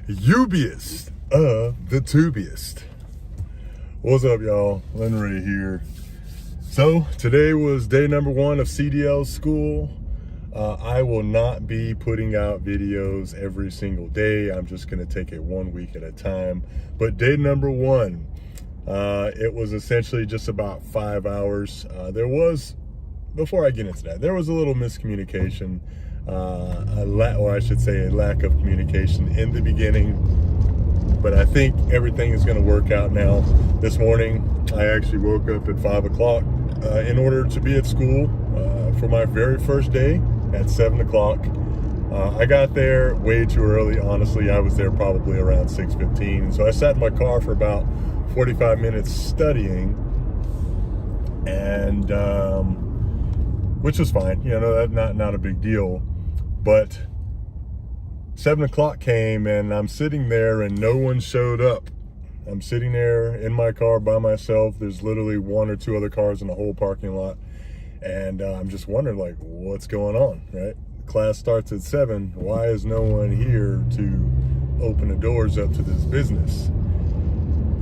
Ubiest of the tubiest. What's up, y'all? Lenray here. So today was day number 1 of CDL school. I will not be putting out videos every single day. I'm just going to take it 1 week at a time. But day number 1, it was essentially just about 5 hours. Before I get into that, there was a little miscommunication, or I should say a lack of communication in the beginning, but I think everything is going to work out now. This morning, I actually woke up at 5 o'clock in order to be at school for my very first day at 7 o'clock. I got there way too early. Honestly, I was there probably around 6:15. And so I sat in my car for about 45 minutes studying, and which was fine, not a big deal. But 7 o'clock came and I'm sitting there and no one showed up. I'm sitting there in my car by myself. There's literally 1 or 2 other cars in the whole parking lot. And I'm just wondering, like, what's going on, right? Class starts at 7. Why is no one here to open the doors up to this business?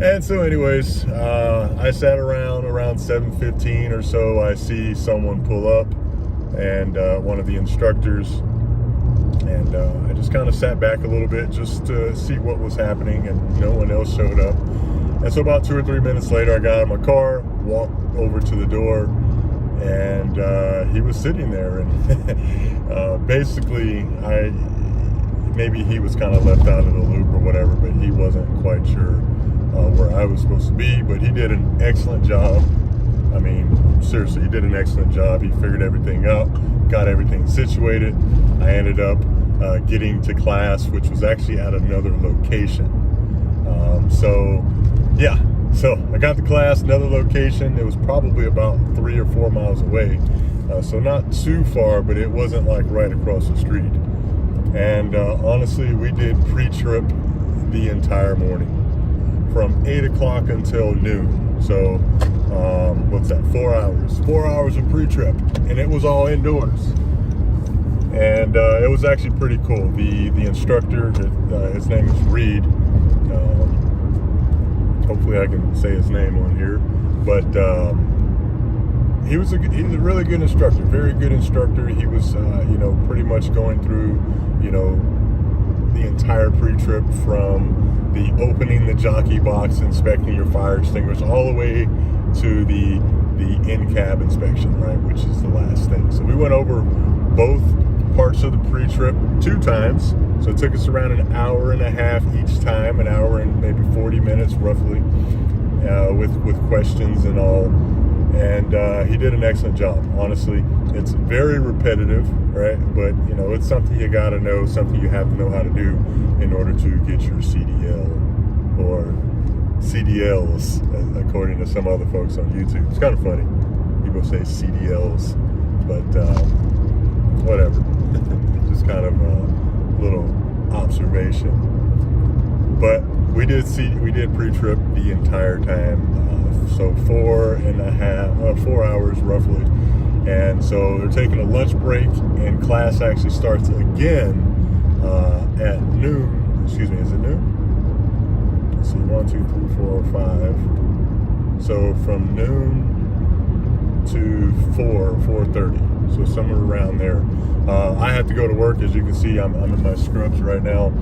And so anyways, I sat around 7:15 or so. I see someone pull up, and one of the instructors, and I just kind of sat back a little bit just to see what was happening, and no one else showed up. And so about 2 or 3 minutes later, I got out of my car, walked over to the door, and he was sitting there, and basically maybe he was kind of left out of the loop or whatever, but he wasn't quite sure where I was supposed to be. But he did an excellent job. I mean, seriously, he did an excellent job. He figured everything out, got everything situated. I ended up getting to class, which was actually at another location. So I got to class, another location. It was probably about 3 or 4 miles away. So not too far, but it wasn't like right across the street. And honestly, we did pre-trip the entire morning from 8 o'clock until noon. So what's that, 4 hours? 4 hours of pre-trip, and it was all indoors. And it was actually pretty cool. The instructor, his name is Reed. Hopefully I can say his name on here, but he's a really good instructor, very good instructor. He was pretty much going through the entire pre-trip, from the opening the jockey box, inspecting your fire extinguisher, all the way to the in-cab inspection, right, which is the last thing. So we went over both parts of the pre-trip 2 times. So it took us around an hour and a half each time, an hour and maybe 40 minutes roughly, with questions and all. And he did an excellent job. Honestly, it's very repetitive, right? But it's something you got to know, something you have to know how to do in order to get your CDL, or CDLs, according to some other folks on YouTube. It's kind of funny. People say CDLs, but whatever. Just kind of a little observation. But we did pre-trip the entire time, so 4 hours roughly. And so they're taking a lunch break, and class actually starts again at noon. Excuse me, is it noon? Let's see, 1, 2, 3, 4, 5. So from noon to 4:30. So somewhere around there. I have to go to work. As you can see, I'm in my scrubs right now.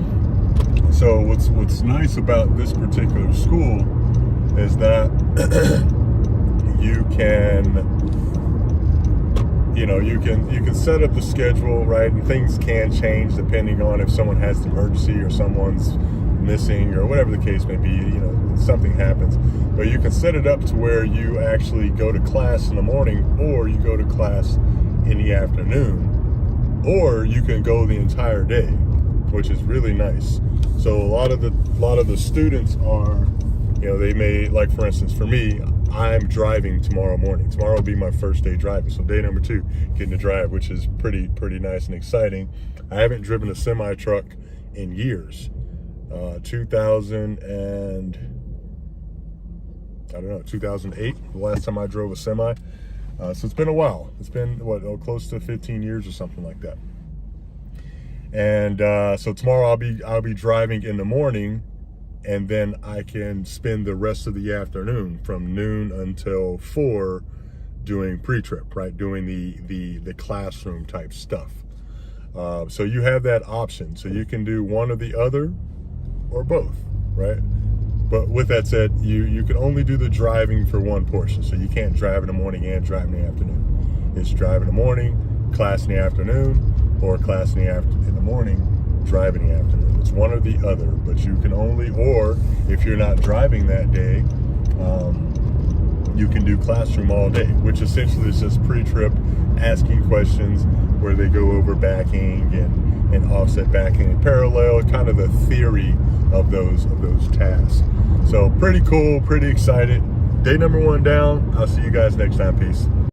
So what's nice about this particular school is that you can set up the schedule, right? And things can change depending on if someone has an emergency or someone's missing or whatever the case may be. Something happens. But you can set it up to where you actually go to class in the morning, or you go to class in the afternoon, or you can go the entire day, which is really nice. So a lot of the students are, they may, like for instance, for me, I'm driving tomorrow morning. Tomorrow will be my first day driving. So day number 2, getting to drive, which is pretty nice and exciting. I haven't driven a semi truck in years. 2008, the last time I drove a semi. So it's been a while. It's been close to 15 years or something like that. And so tomorrow I'll be driving in the morning, and then I can spend the rest of the afternoon from noon until 4 doing pre-trip, right? Doing the classroom type stuff. So you have that option. So you can do one or the other or both, right? But with that said, you can only do the driving for one portion. So you can't drive in the morning and drive in the afternoon. It's drive in the morning, class in the afternoon, or class in the morning, drive in the afternoon. It's one or the other, but you can only, or if you're not driving that day, you can do classroom all day, which essentially is just pre-trip asking questions where they go over backing and offset backing and parallel, kind of the theory of those tasks. So pretty cool, pretty excited. Day number 1 down. I'll see you guys next time. Peace.